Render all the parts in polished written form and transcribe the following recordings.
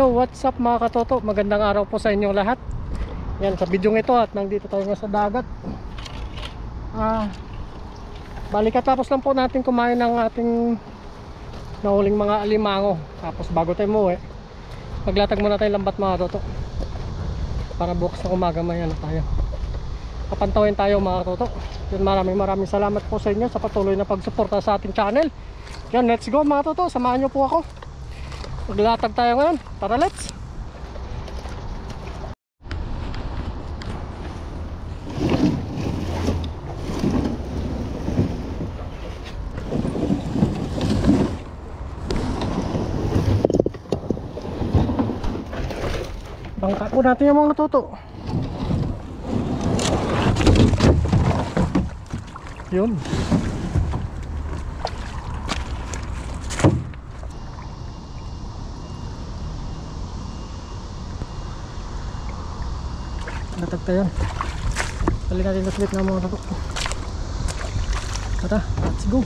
Yo, what's up mga katoto? Magandang araw po sa inyo lahat. Yan, sa video ito at nandito tayo nga sa dagat. Balikatapos lang po natin kumain ng ating nahuling mga alimango. Tapos bago tayo umuwi, maglatag muna tayo lambat mga katoto, para bukas na umaga may ano tayo, kapantawin tayo mga katoto. Yan, maraming salamat po sa inyo sa patuloy na pagsuporta sa ating channel. Yan, let's go mga katoto, samahan nyo po ako. Maglatag tayo ngayon, tara let's. Bangka po natin yung mga toto. Yun. Natag tayo. Dali natin na split na mga toto. Tara, let's go.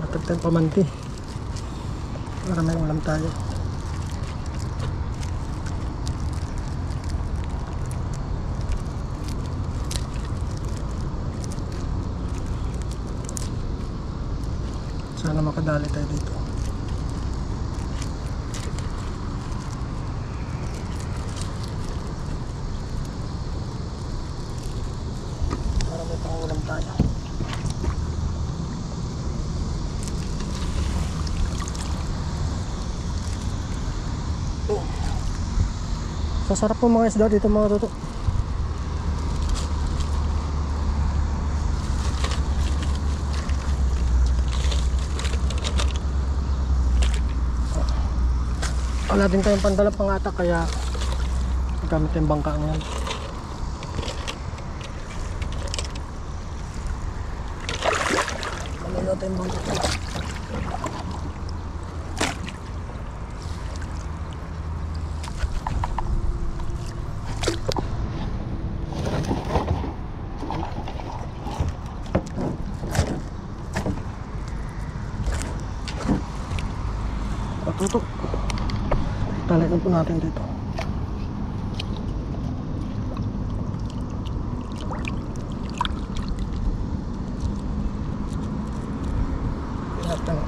Natag tayong pamanti para may ulam tayo. Sana makadali tayo dito. Para may pangulam tayo. Sasarap po mga isda dito mga toto. Wala din tayong pandala pangatak kaya gamit yung bangka ngayon. Malala tayong bangka. Tutok. Talagang po natin dito. Lahat na.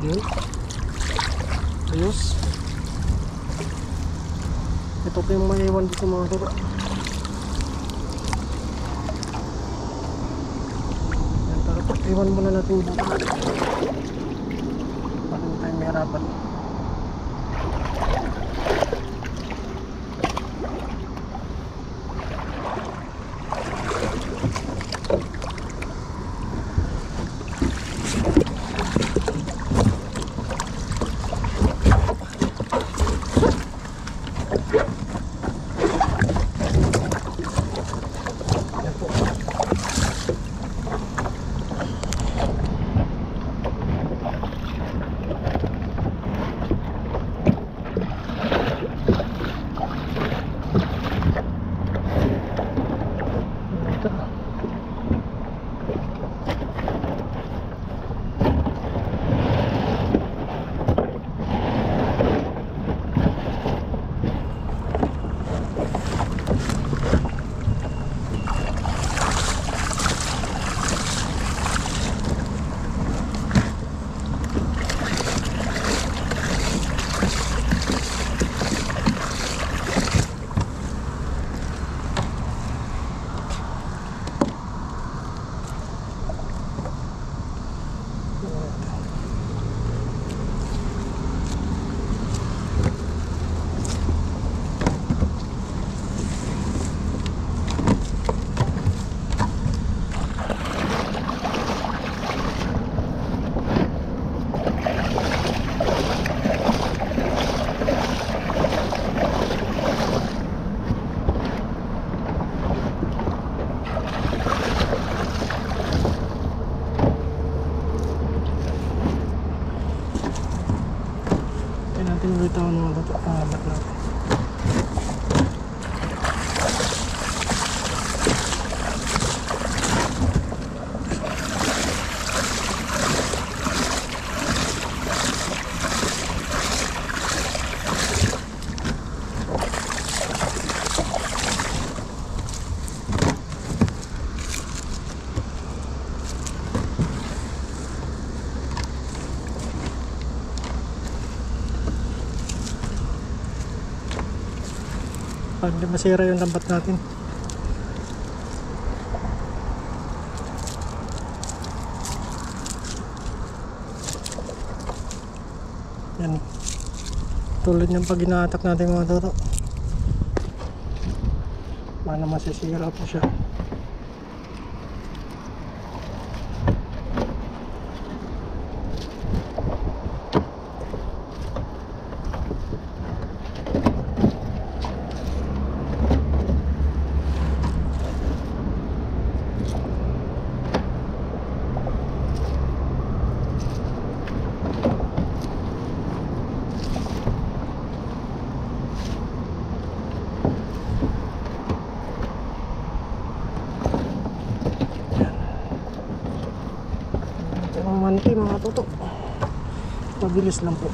Yun. Ayos. Ito po yung maiwan dito mga toto. Yan, tara po, iwan muna natin yung buka para hindi tayo mahirapan. Kaya natin ulit ang mga lambat natin. Para hindi masira yung lambat natin. Yan. Tulad ng pag ina-attack natin mga toto. Paano masisira po siya. Manti mga toto, mabilis lang po.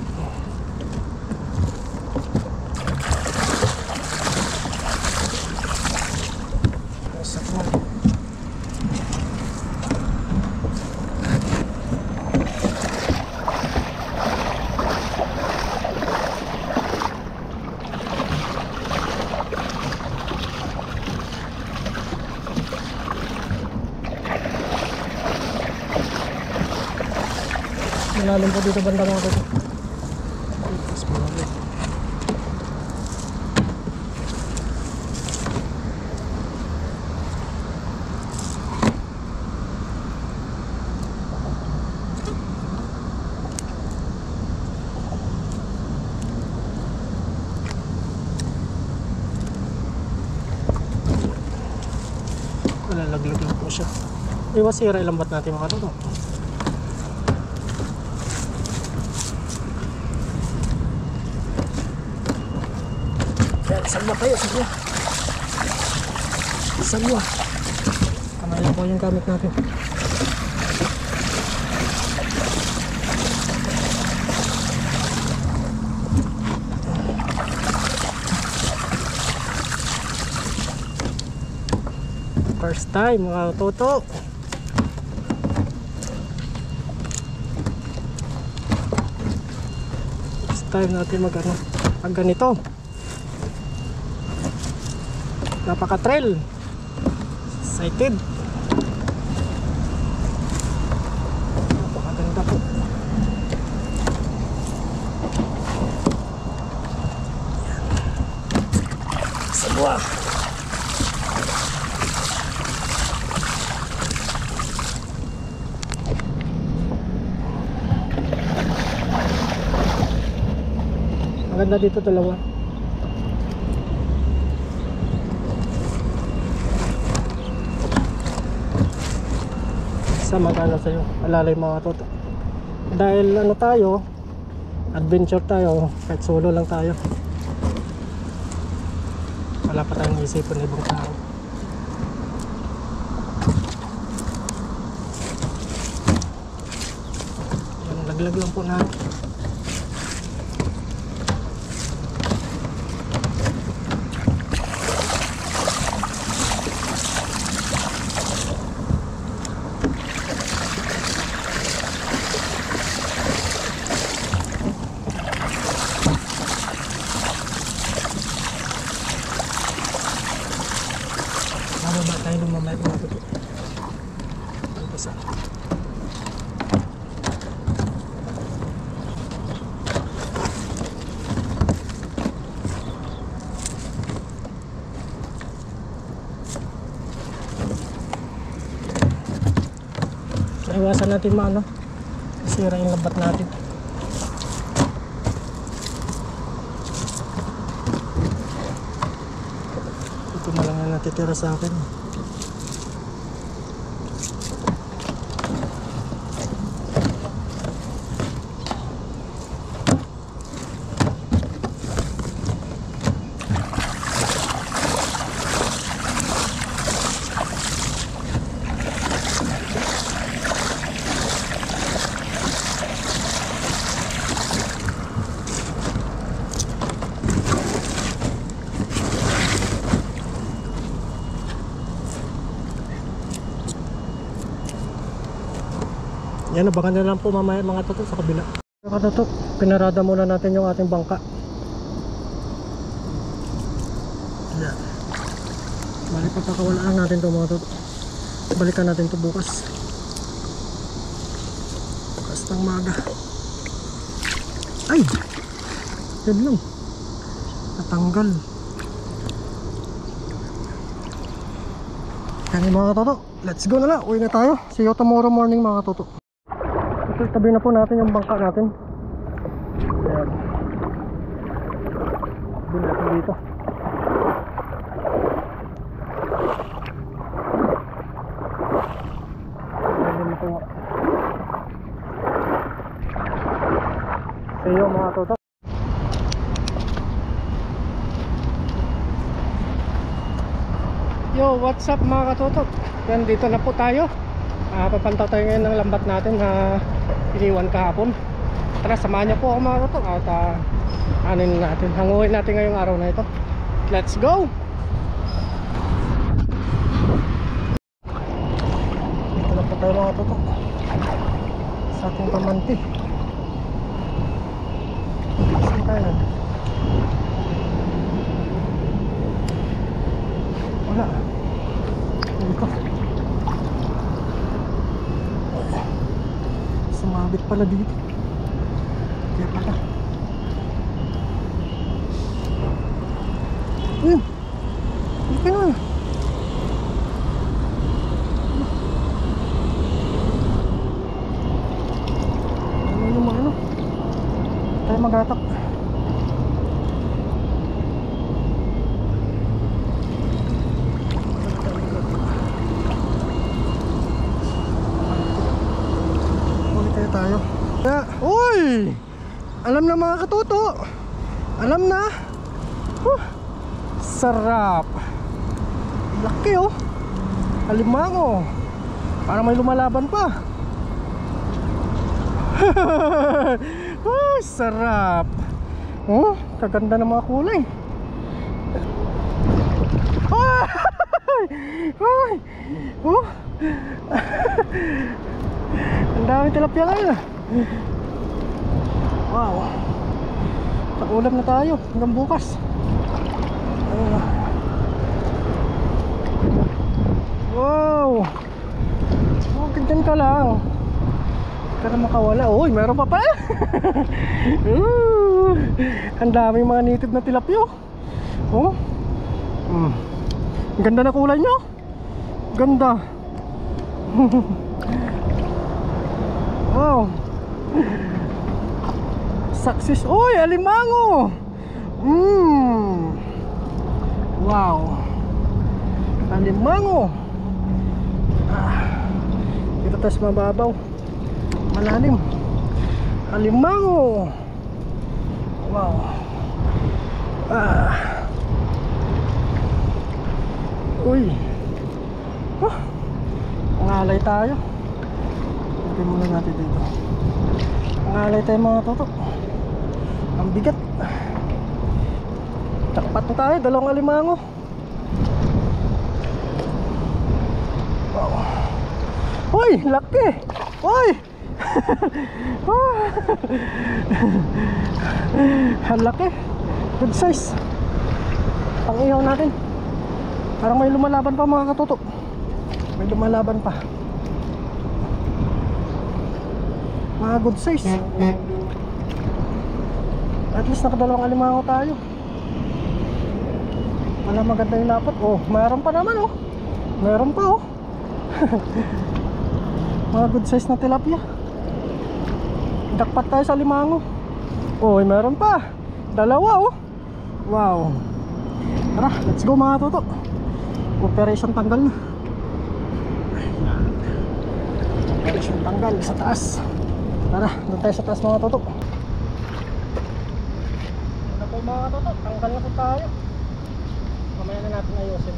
Malalim po dito banda mga toto. Malalaglag lang po siya. Iwas sira ilambat natin mga toto. Salwa kayo, salwa. Salwa. Kamay lang po yung gamit natin. First time mga toto. First time natin mag-ano, pag ganito. Napaka-trail. Excited. Napakaganda po. Sabwa. Maganda dito dalawa. Magana sa'yo, alalay mga toto. Dahil ano tayo, adventure tayo, kahit solo lang tayo, wala pa tayong isipon na ibang tao. Yan, laglag lang po natin. Mababa tayo lumamay mga toto. Pagpasa. Iwasan natin maano, sira yung lambat natin. Ito na lang na natitira sa akin. Yan, abangan na lang po mamaya mga toto sa kabila. Mga toto, pinarada muna natin yung ating bangka. Yan. Balik pagkakawalaan natin ito mga toto. Balikan natin ito bukas. Bukas ng maga. Ay! Yan lang. Natanggal. Yan mga toto. Let's go na lang. Uwi na tayo. See you tomorrow morning mga toto. Ito, tabi na po natin yung bangka natin. Ayan. Tabi natin dito. Ayan po. See you mga toto. Yo, what's up mga katoto? Yan, dito na po tayo. Papantaw tayo ngayon ng lambat natin na iniwan kahapon. Tara, samahan niyo po ako mga katoto. At anin natin, hanguhin natin ngayong araw na ito. Let's go! Dito na po tayo mga katoto sa ating pamanti. Saan tayo? Wala. Dito. Sumabit pala dito. Kaya pala. Okay na. Ano yung mga ano? Tayo magatak. Tayo. Uy! Alam na mga katuto. Alam na. Sarap. Laki oh. Alimango. Parang may lumalaban pa. Sarap. Oh, kaganda ng mga kulay. Oh. Ang dami tilapia ngayon. Wow. Pag-ulam na tayo hanggang bukas. Wow. Oh, ganyan ka lang. Huwag ka na makawala. Uy, meron pa pa. Ang daming mga native na tilapia. Oh. Ang ganda na kulay nyo. Ganda. Wow. Success. Uy, alimango. Wow. Alimango. Dito tayo sa mababaw. Malalim. Alimango. Wow. Uy. Ngalay tayo. Lagyan muna natin dito. Ngalay tayo mga toto. Ang bigat. Takpat na tayo. Dalawang alimango. Wow. Uy, laki. Uy. Ang laki. Good size. Pang-ihaw natin. Parang may lumalaban pa mga katuto. May lumalaban pa. Mga good size. At least nakadalawang alimango tayo. Wala maganda yung lapot. Oh, mayroon pa naman oh. Mayroon pa oh. Mga good size na tilapia. Dakpat tayo sa alimango. Oh, mayroon pa. Dalawa oh. Wow. Tara, let's go mga toto. Operation tanggal na. Operation tanggal sa taas. Tara, doon tayo sa taas mga toto. Ano po mga toto, tanggal na po tayo. Mamaya na natin ayusin.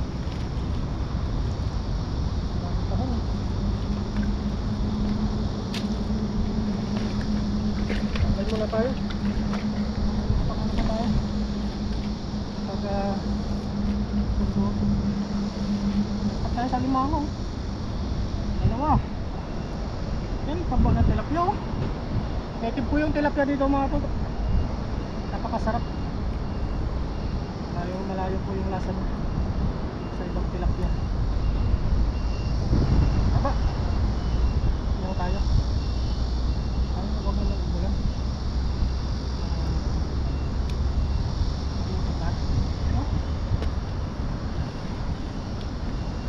Tanggal muna tayo. Pakan na tayo. Pag tayo sa limango. Dalawa. Yan. taba ng tilapia oh. Native po yung tilapia dito mga toto. Napakasarap. Malayo po yung lasa niya sa ibang tilapia. Taba. Ano tayo? Ay, huwag na lang umulan.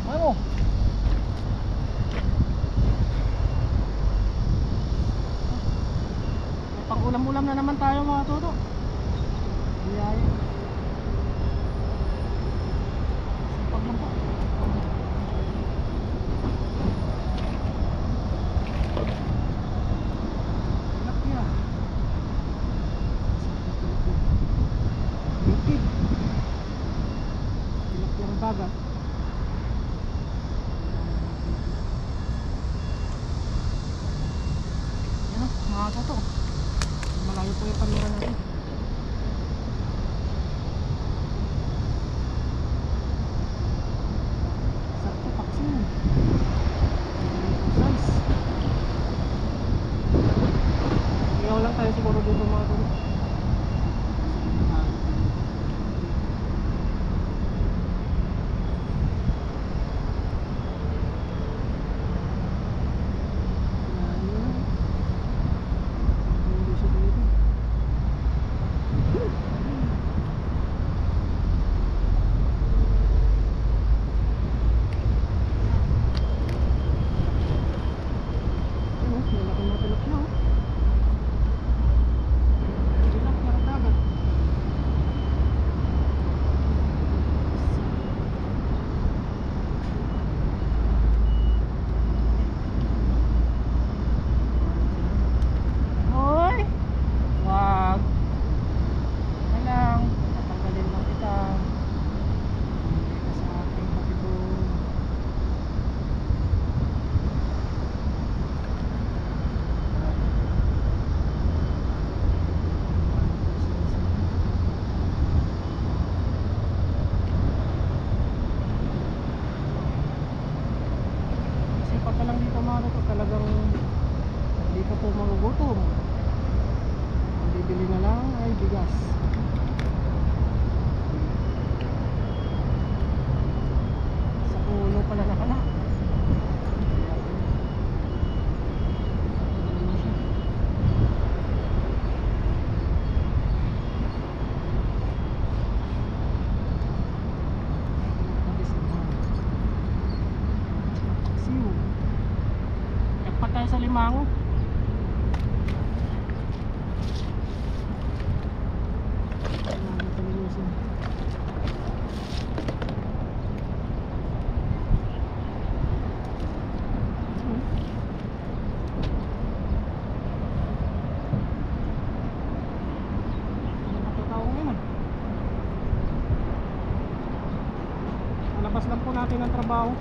Ano? Pang-ulam-ulam na naman tayo mga toto. Biyaya. Sipag lang po. Tilapia. Native. Tilapiang dagat. Yan o, mga toto. Malayo po yung camera natin. Sakto paksin. Size. Iyaw lang tayo siguro dito mga toto. Talagang hindi ka po magugutom. Ang bibili na lang ay bigas. Sa puno pala nakala. Tayo sa Limango. Labas lang po natin ang trabaho.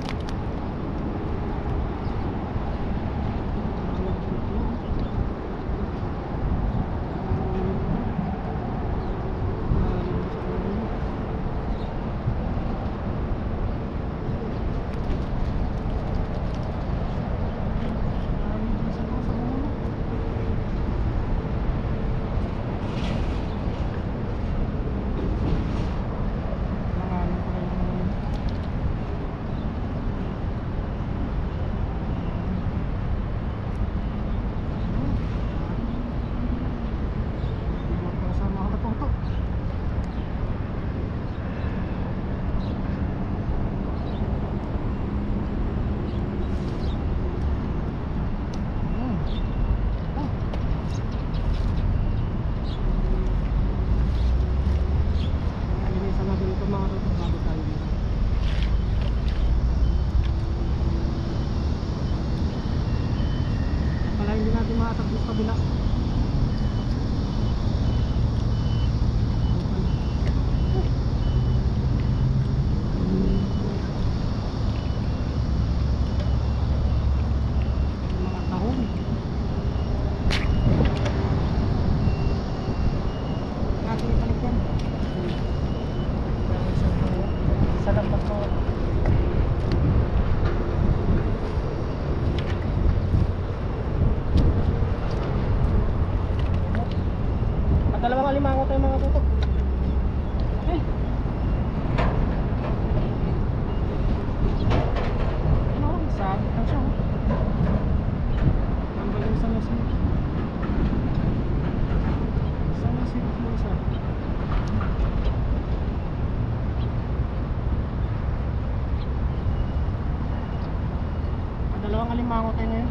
alimango tayo ngayon.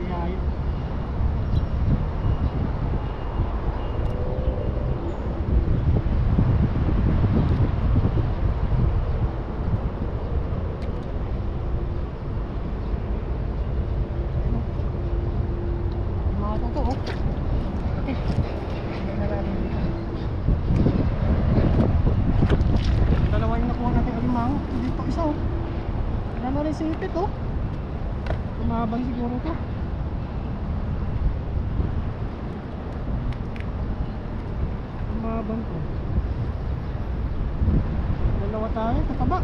Biyaya. Mga toto oh. Okay. Hindi na natin dito. Dalawa yung nakuha natin alimango. Dito isa oh. Wala na rin sipit oh. Tumaban siguro to. Tumaban to. Dalawa tayo, kataba.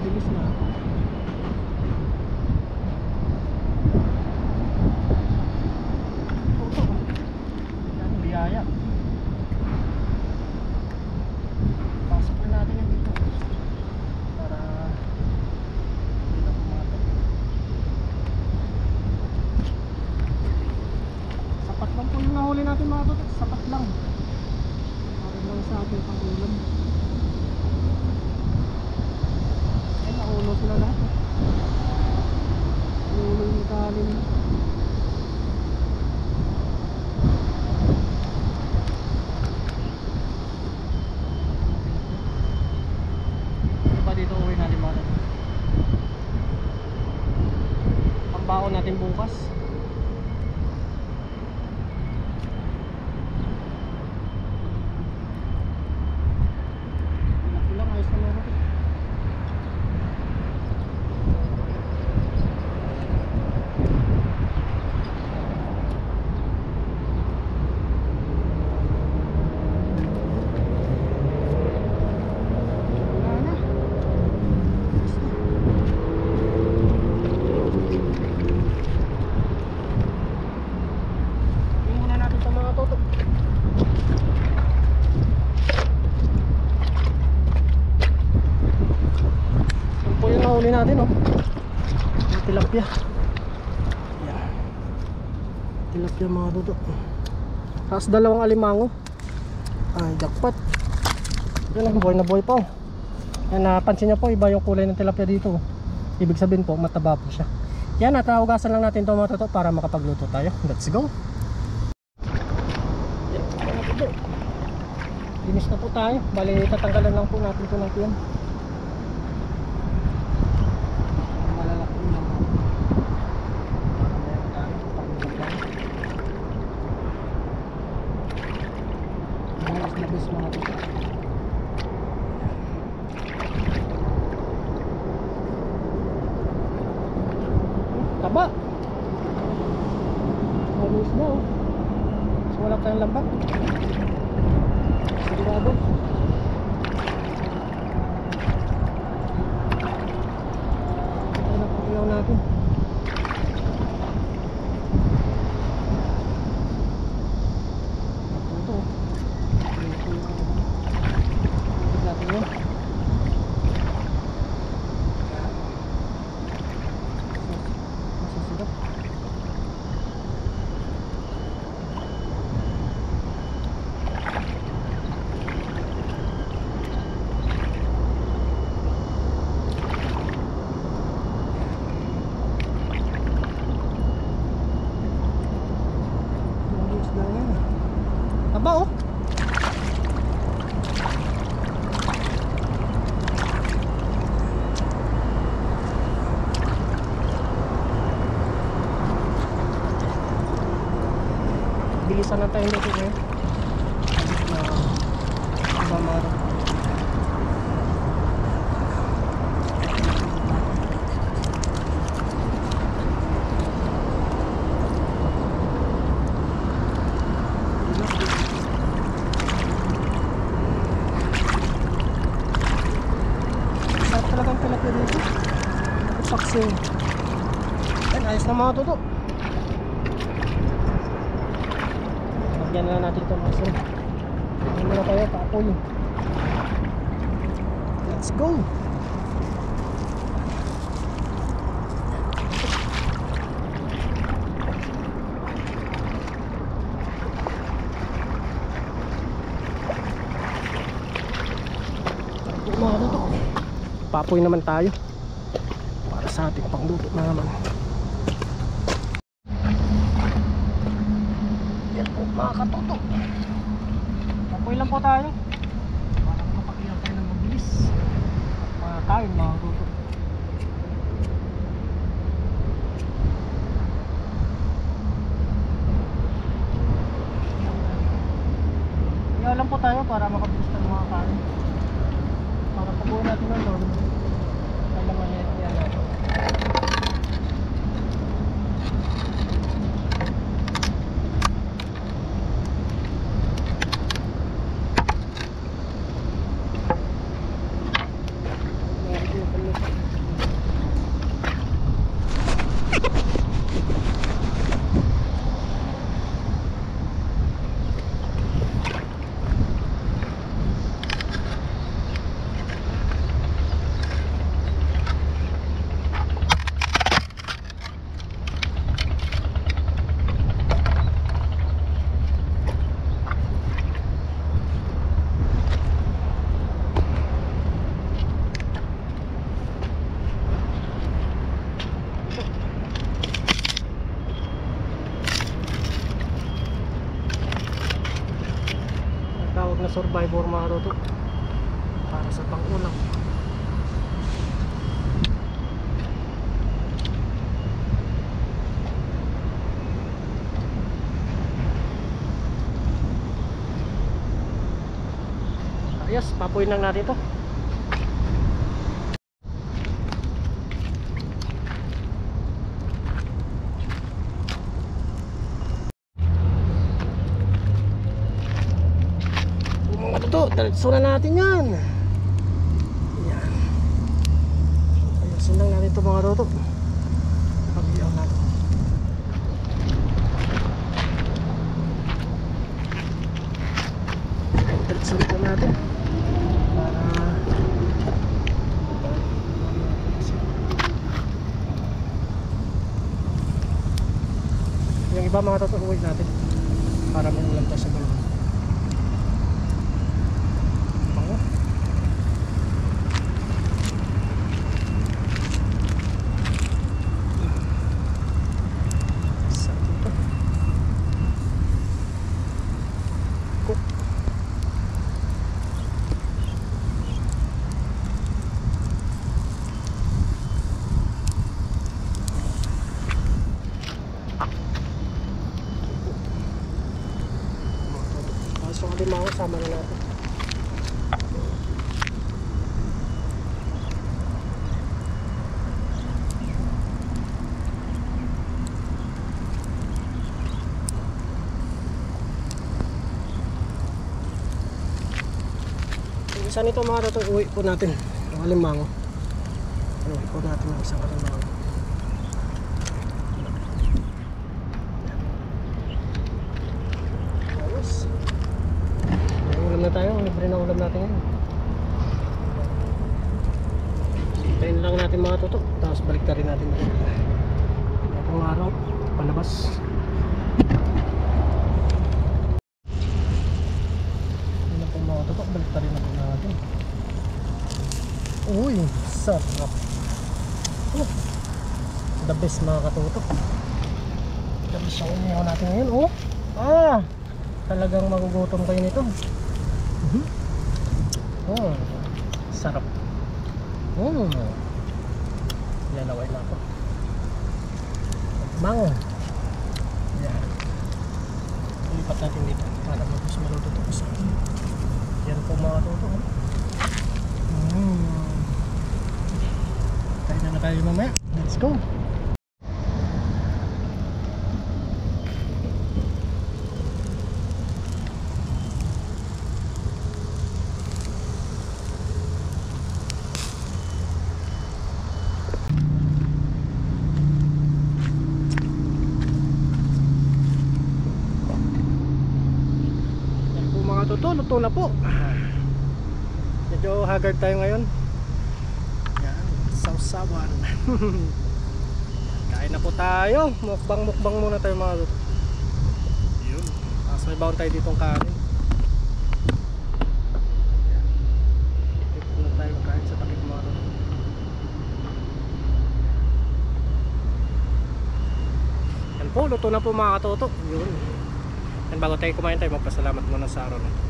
Bilis na. Ito. Yan, biyaya. Pasok na natin yan dito. Para hindi na pumatay. Sapat lang po yung nahuli natin mga toto. Sapat lang. Para lang sa ating pang-ulam. Ay, nakulo sila lahat. Nakulo yung kalim. Dito uwi natin mga toto. Ang baon natin bukas. Kulang ayos na meron. Huli natin oh. Yung tilapia. Yan. Tilapia mga toto. Tapos dalawang alimango. Ay, jackpot. Yan ang buhay na buhay pa oh. Yan, napansin nyo po, iba yung kulay ng tilapia dito oh. Ibig sabihin po, mataba po siya. Yan, natawagasan lang natin ito mga toto para makapagluto tayo. Let's go. Yan, mga toto. Linis na po tayo. Bali, tatanggalan lang po natin ito ng tiyan. Taba. Halos na oh. So wala tayong lambat. Sigurado. Ito na paglaw natin. Ito. Ito natin yun. Taba oh. Bilisan na tayo dito ngayon. Mamara. Talagang tilapia dito. Paksing. Ayan, ayos na mga toto. Lagyan na natin ito mga sir. Lagyan na tayo, paapoy. Let's go. Mga toto. papoy naman tayo para sa ating pangluto na naman. Yan po mga katuto, papoy lang po tayo para makapakilang tayo ng mabilis mga kain mga katuto. Kaya lang po tayo para makabilis tayo mga kain. Para pabuhin natin ng lord. Ay naman yan natin. Na survivor mga katuto para sa pang-ulam. Ayos, papuin lang natin ito. Diretso na natin yan. Yan. Ayusin lang natin ito mga katuto. Pabiyaw natin. Diretso na natin para yung iba mga katuto uwi natin para may ulam tayo sa balon. So kung mga kasama na natin. Yung isa nito mga katuto, uwi po natin yung alimango. Uwi po natin yung isang alimango. Na tayo, libre na ulam natin ngayon. Hintayin lang natin mga katuto, tapos balik na rin natin itong araw palabas. Yun na po mga katuto, balik na rin natin. Uy, sarap. The best mga katuto. The best yung umihaw natin ngayon. Talagang magugutom kayo nito. Sarap. Lalaway na ako. Mango. Yan. Ilipat natin dito para mas maluto ito kasi. Yan po mga katuto. Kain na tayo mamaya. Let's go. Luto na po. Medyo haggard tayo ngayon. Yan, sausawan. Kain na po tayo. Mukbang muna tayo mga luto. Yun. Tapos may baon tayo ditong kanin. Yan. Dito na tayo kain sa takip mga luto. po, luto na po mga katoto. Yun. And bago tayo kumain tayo, magpasalamat muna sa araw na ito.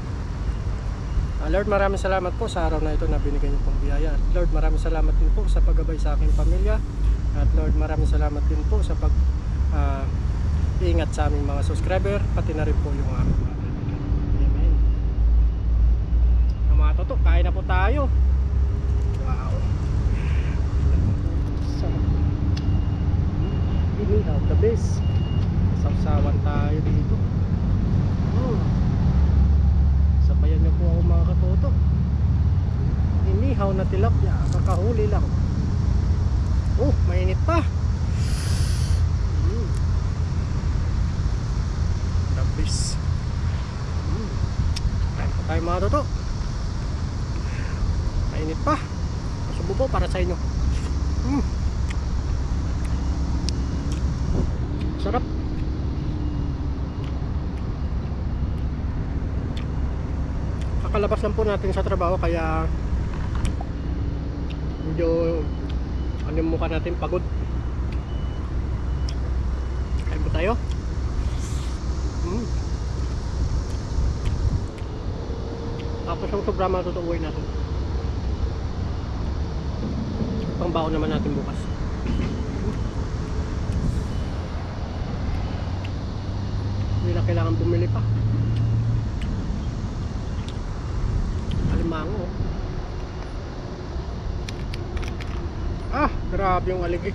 Lord, maraming salamat po sa araw na ito na binigay niyo pong biyaya. At Lord, maraming salamat din po sa paggabay sa aking pamilya. At Lord, maraming salamat din po sa pag-iingat sa aming mga subscriber, pati na rin po yung aming mga kaibigan. Amen. Mga toto, kain na po tayo. Wow. Inihaw, the best. Sawsawan tayo dito. Sabayan niyo po ako mga katoto. Inihaw na tilapia, kakahuli lang. Mainit pa. The best. Kain pa tayo mga katoto. Mainit pa. Subo po para sa inyo. Sarap. Kakalabas lang po natin sa trabaho kaya medyo yung mukha natin pagod. Kain po tayo. Tapos yung programa tutuuwi natin. Pangbaon naman natin bukas. Hindi na kailangan bumili pa. Alimango. Grabe yung aligi.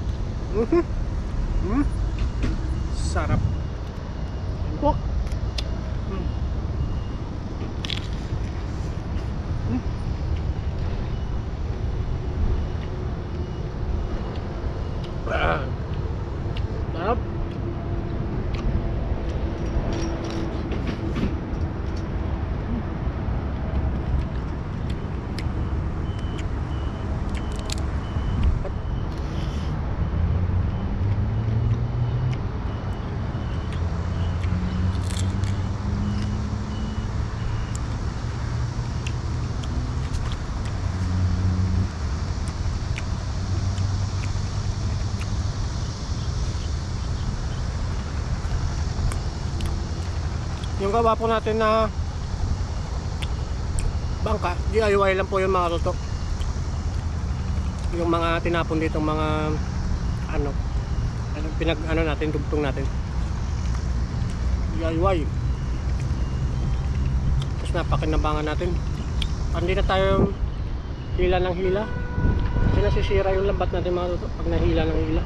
Sarap. Yan po. Sarap. Yung gawa po natin na bangka, DIY lang po yung mga toto. Yung mga tinapon dito mga natin, dugtong natin. DIY. Tapos napakinabangan natin. Hindi na tayo hila ng hila. Kasi nasisira yung lambat natin mga toto pag nahila ng hila.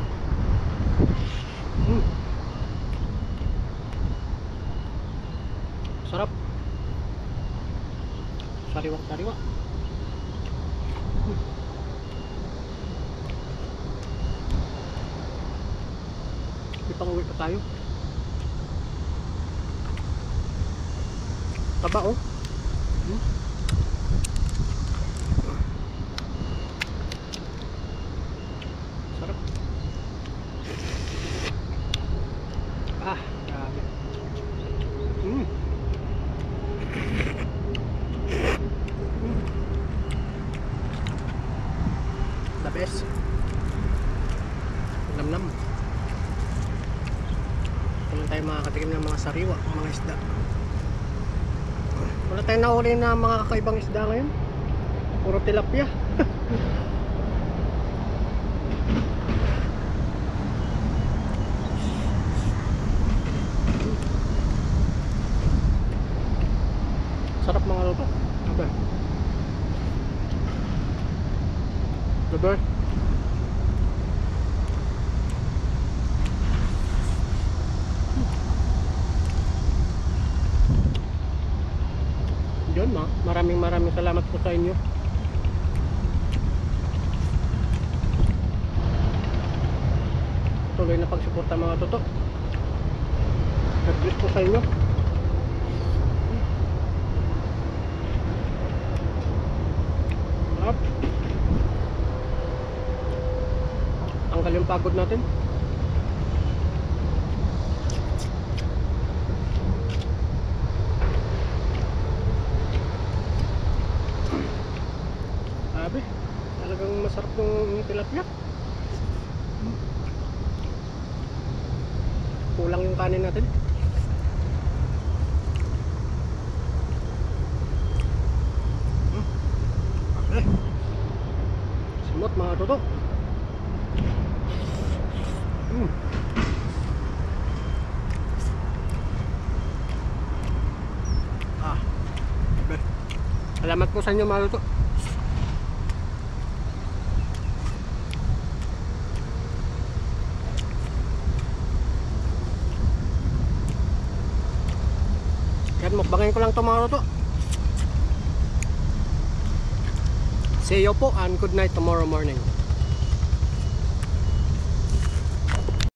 Sarap. Sariwa-sariwa. Ipang-uwi pa tayo. Taba oh. Sarap. Grabe. The best. Namnam. Wala tayong makakatikim ng mga sariwa, mga isda. Wala tayong nahuli na mga kakaibang isda ngayon. Puro tilapia. Sarap mga luto. Okay. Diba? Yun maraming salamat po sa inyo. Tuloy na pagsuporta mga toto. God bless po sa inyo. Sarap. Tanggal yung pagod natin. Sabi, talagang masarap yung tilapia. Kulang kanin natin. Okay. Simot mga toto. Okay. Salamat po sa inyo mga toto. Yan, mukbangin ko lang ito mga toto. See you po and good night tomorrow morning.